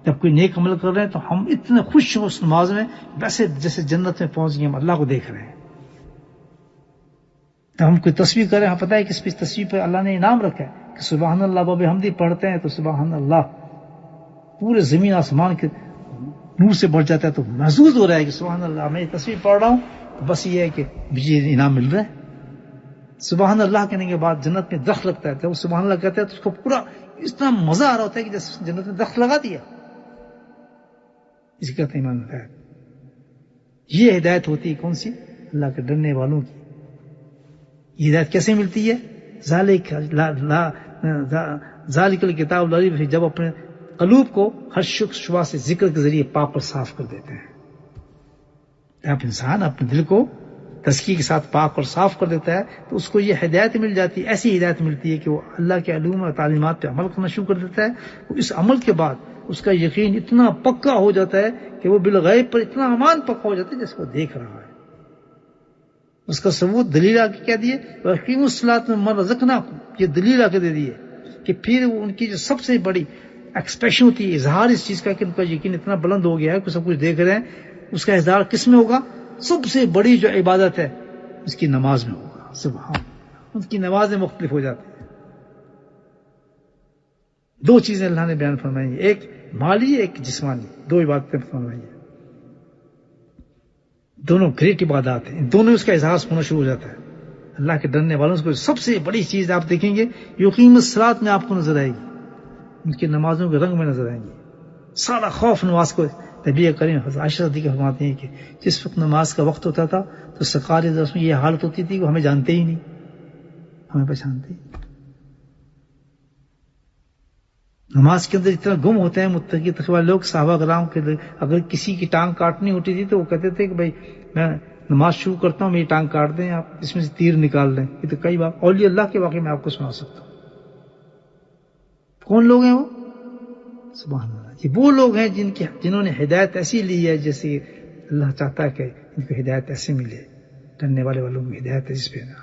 جب کوئی نیک عمل کر رہے ہیں تو ہم اتنے خوش ہوں اس نماز میں ویسے جیسے جنت میں پہنچ گئے، ہم اللہ کو دیکھ رہے ہیں۔ تو ہم کوئی تصویر کر رہے ہیں، ہم پتہ ہے کہ اس تصویر پہ اللہ نے انعام رکھا ہے کہ سبحان اللہ وبحمدہ پڑھتے ہیں تو سبحان اللہ پورے زمین آسمان کے نور سے بڑھ جاتا ہے، تو محسوس ہو رہا ہے کہ سبحان اللہ میں یہ تصویر پڑھ رہا ہوں، بس یہ ہے کہ مجھے انعام مل رہا ہے۔ سبحان اللہ کہنے کے بعد جنت میں درخت لگتا ہے، جب وہ سبحان اللہ کہتا ہے تو اس کو پورا اتنا مزہ آ رہا ہوتا ہے کہ جیسے جنت میں درخت لگا دیا. اسی کہتے ہیں ایمان ہدایت. یہ ہدایت ہوتی ہے کون سی؟ اللہ کے ڈرنے والوں کی. یہ ہدایت کیسے ملتی ہے؟ ذالک الکتاب لا ریب فیہ، جب اپنے قلوب کو ہر شک شبہ سے ذکر کے ذریعے پاک اور صاف کر دیتے ہیں. جب انسان اپنے دل کو تزکیے کے ساتھ پاک اور صاف کر دیتا ہے تو اس کو یہ ہدایت مل جاتی ہے. ایسی ہدایت ملتی ہے کہ وہ اللہ کے علوم اور تعلیمات پہ عمل کرنا شروع کر دیتا ہے. اس عمل کے بعد اس کا یقین اتنا پکا ہو جاتا ہے کہ وہ بالغیب پر اتنا ایمان پکا ہو جاتا ہے جس کو دیکھ رہا ہے. اس کا ثبوت دلیل آ کے کیا دیے؟ وَأَقِیمُوا الصَّلَاةَ مِمَّا رَزَقْنَاکُمْ، یہ دلیل آ کے دے دیے کہ پھر ان کی جو سب سے بڑی ایکسپریشن ہوتی ہے، اظہار اس چیز کا کہ ان کا یقین اتنا بلند ہو گیا ہے کہ سب کچھ دیکھ رہے ہیں، اس کا اظہار کس میں ہوگا؟ سب سے بڑی جو عبادت ہے اس کی نماز میں ہوگا. سبحان، ان کی نمازیں مختلف ہو جاتی ہیں. دو چیزیں اللہ نے بیان فرمائی ہیں، ایک مالی ایک جسمانی، دو عبادتیں فرمائی ہیں. دونوں گریٹ عبادات ہیں، دونوں اس کا احساس ہونا شروع ہو جاتا ہے. اللہ کے ڈرنے والوں کو سب سے بڑی چیز آپ دیکھیں گے یقین الصلاۃ میں آپ کو نظر آئے گی، ان کی نمازوں کے رنگ میں نظر آئیں گی. سارا خوف نماز کو نبی کریم حضرت عائشہ صدیقہ فرماتے ہیں کہ جس وقت نماز کا وقت ہوتا تھا تو سرکار درس میں یہ حالت ہوتی تھی کہ ہمیں جانتے ہی نہیں، ہمیں پہچانتے ہی. نماز کے اندر اتنا گم ہوتے ہیں متقی تقوی لوگ. صحابہ کرام کے اگر کسی کی ٹانگ کاٹنی ہوتی تھی تو وہ کہتے تھے کہ بھائی میں نماز شروع کرتا ہوں، میری ٹانگ کاٹ دیں، آپ اس میں سے تیر نکال لیں. یہ تو کئی بار اولیاء اللہ کے واقعے میں آپ کو سنا سکتا ہوں. کون لوگ ہیں وہ؟ سبحان اللہ، یہ وہ لوگ ہیں جنہوں نے ہدایت ایسی لی ہے جیسے اللہ چاہتا ہے کہ ان کو ہدایت ایسے ملے. ڈرنے والے والوں کو ہدایت اس پہ نہ،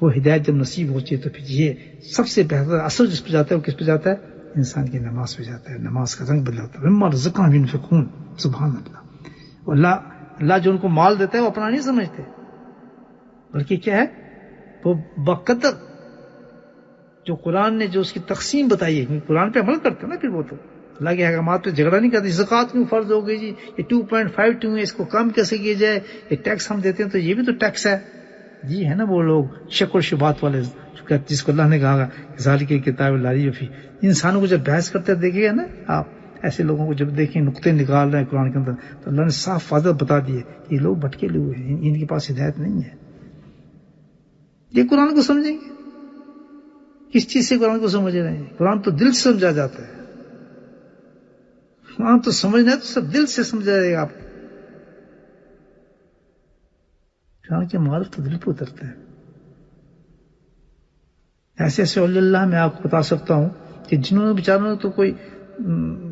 وہ ہدایت جب نصیب ہوتی ہے تو پھر یہ سب سے بہتر اثر جس پہ جاتا ہے وہ کس پہ جاتا ہے؟ انسان کی نماز پہ جاتا ہے. نماز کا رنگ بدلاتا ہے. مما رزقناہم ينفقون. سبحان اللہ. اللہ جو ان کو مال دیتا ہے وہ اپنا نہیں سمجھتے، بلکہ کیا ہے؟ وہ بقدر جو قرآن نے جو اس کی تقسیم بتائی ہے، قرآن پہ عمل کرتے ہیں نا، پھر وہ تو اللہ کے احکامات پہ جھگڑا نہیں کرتے. زکوٰۃ کیوں فرض ہو گئی جی، یہ 2.52 ہے، اس کو کم کیسے کیا جائے، یہ ٹیکس ہم دیتے ہیں تو یہ بھی تو ٹیکس ہے. جی ہے نا وہ لوگ شک و شبہات والے جس کو اللہ نے کہا ذالک الکتاب لا ریب فیہ. انسانوں کو جب بحث کرتے دیکھے گا نا آپ، ایسے لوگوں کو جب دیکھیں نقطے نکال رہے ہیں قرآن کے اندر، تو اللہ نے صاف واضح بتا دیے کہ یہ لوگ بھٹکے ہوئے ہیں، ان کے پاس ہدایت نہیں ہے. یہ قرآن کو سمجھیں گے کس چیز سے؟ قرآن کو سمجھ رہے ہیں. قرآن تو دل سے سمجھا جاتا ہے. قرآن تو سمجھنا ہے تو سب دل سے سمجھا جائے گا آپ کو. قرآن کے معارف تو دل پہ اترتے ہیں. ایسے ایسے اولیاء اللہ میں آپ کو بتا سکتا ہوں کہ جنہوں نے بیچاروں نے تو کوئی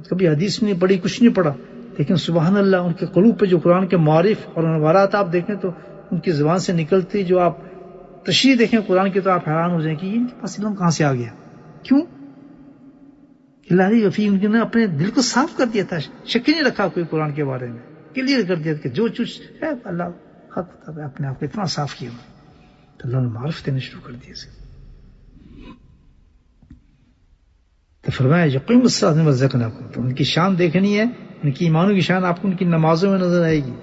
کبھی حدیث نہیں پڑھی، کچھ نہیں پڑھا، لیکن سبحان اللہ ان کے قلوب پہ جو قرآن کے معارف اور انوارات آپ دیکھیں تو ان کی زبان سے نکلتی جو آپ تشریح دیکھیں قرآن کی تو آپ حیران ہو جائیں کہ ان کے پاس علم کہاں سے آ گیا. کیوں؟ اللہ نے ان نے اپنے دل کو صاف کر دیا تھا، شک نہیں رکھا کوئی قرآن کے بارے میں، کلیئر کر دیا کہ جو چیز ہے اللہ حق ہوتا ہے، اپنے آپ کو اتنا صاف کیا تو اللہ نے معرفت دینا شروع کر دیا. تو فرمایا یقیم الصلاۃ مما رزقناکم. تو ان کی شان دیکھنی ہے، ان کی ایمانوں کی شان آپ کو ان کی نمازوں میں نظر آئے گی،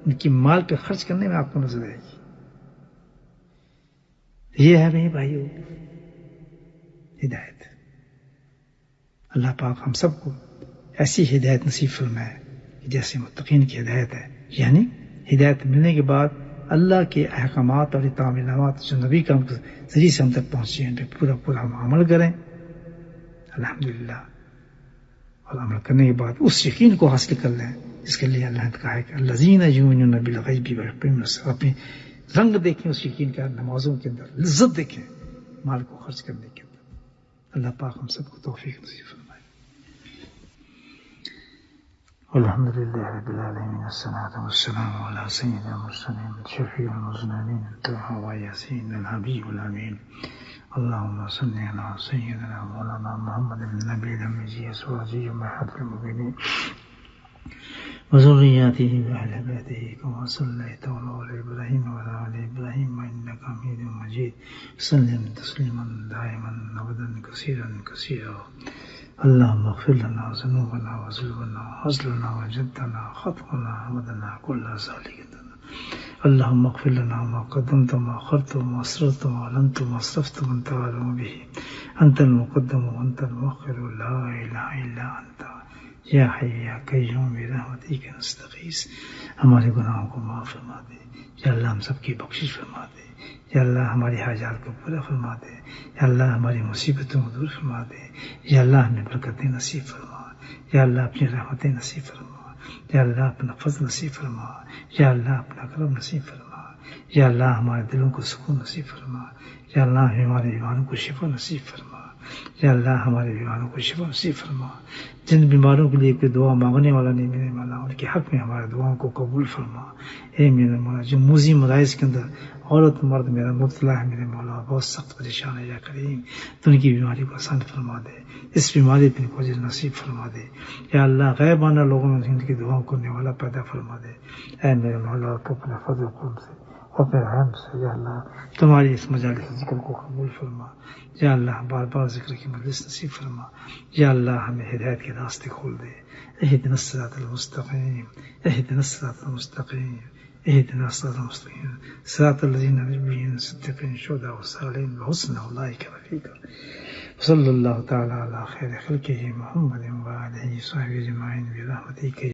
ان کی مال پہ خرچ کرنے میں آپ کو نظر آئے گی. یہ ہے میرے بھائیو ہدایت. اللہ پاک ہم سب کو ایسی ہدایت نصیب فرمائے جیسے متقین کی ہدایت ہے. یعنی ہدایت ملنے کے بعد اللہ کے احکامات اور تعمیرات جو نبی کا ذریعے سے ہم تک پہنچے ہیں ان پہ پورا ہم عمل کریں الحمدللہ. اور عمل کرنے کے بعد اس یقین کو حاصل کر لیں جس کے لیے اللہ نے کہا ہے کہ الذین یؤمنون بالغیب ویقیمون الصلاۃ. اپنے رنگ دیکھیں اس یقین کا نمازوں کے اندر، لذت دیکھیں مال کو خرچ کرنے کے اندر. اللہ پاک ہم سب کو توفیق نصیب فرمائے. الحمدللہ رب العالمین، الصلاۃ والسلام علی سید المرسلین شفیع المذنبین طه یاسین الحبیب الامین. اللهم صل على سيدنا مولانا محمد النبي الأمي أزواجه أمهات المؤمنين وذرياته وأهل بيته كما صليت على إبراهيم وعلى آل إبراهيم إنك حميد مجيد. سلم تسليما دائما أبدا كثيرا. اللهم اغفر لنا ذنوبنا وظلمنا وهزلنا وجدنا خطأنا عمدنا كل ذلك. اللهم اغفر لنا ما قدمت وما أخرت وما أسررت وما أعلنت وما أسرفت وأنت أعلم به. أنت المقدم وأنت المؤخر لا إله إلا أنت یا حی یا قیوم برحمتک نستغیث. ہمارے گناہوں کو معاف فرما دے یا اللہ، ہم سب کی بخشش فرما دے یا اللہ، ہماری حاجات کو پورا فرما دے یا اللہ، ہماری مصیبتوں کو دور فرما دے یا اللہ، ہمیں برکتیں نصیب فرما یا اللہ، اپنی رحمتیں نصیب فرما یا اللہ، اپنا فضل نصیب فرما یا اللہ، اپنا کرم نصیب فرما یا اللہ، ہمارے دلوں کو سکون نصیب فرما یا اللہ، ہمارے ایمانوں کو شفا نصیب فرما یا اللہ، ہمارے بیماروں کو شفا نصیب فرما. جن بیماروں کے لیے کوئی دعا مانگنے والا نہیں میرے مولا، ان کے حق میں ہمارے دعاؤں کو قبول فرما. اے میرے مولا، جو موذی مرائض کے اندر عورت مرد میرا مبتلا ہے میرے مولا، بہت سخت پریشان ہے یا کریم، تو ان کی بیماری کو آسان فرما دے، اس بیماری پہ ان کو اجر نصیب فرما دے یا اللہ. غیبانہ لوگوں میں ان کی دعاؤں کرنے والا پیدا فرما دے. اے میرے مولا، تو اپنے فضل و کرم سے اور اپنے رحم سے یا اللہ تمہاری اس مجالس ذکر کو قبول فرما یا اللہ. بار بار ذکر کی مجلس نصیب فرما یا اللہ. ہمیں ہدایت کے راستے کھول دے. اہدنا الصراط المستقیم، اہدنا الصراط المستقیم، اہدنا الصراط المستقیم، صراط الذین انعمت علیہم صدیقین شہداء والصالحین وحسن اولئک رفیقا. صلی اللہ تعالی علی خیر خلقہ محمد وآلہ وصحبہ اجمعین برحمتک.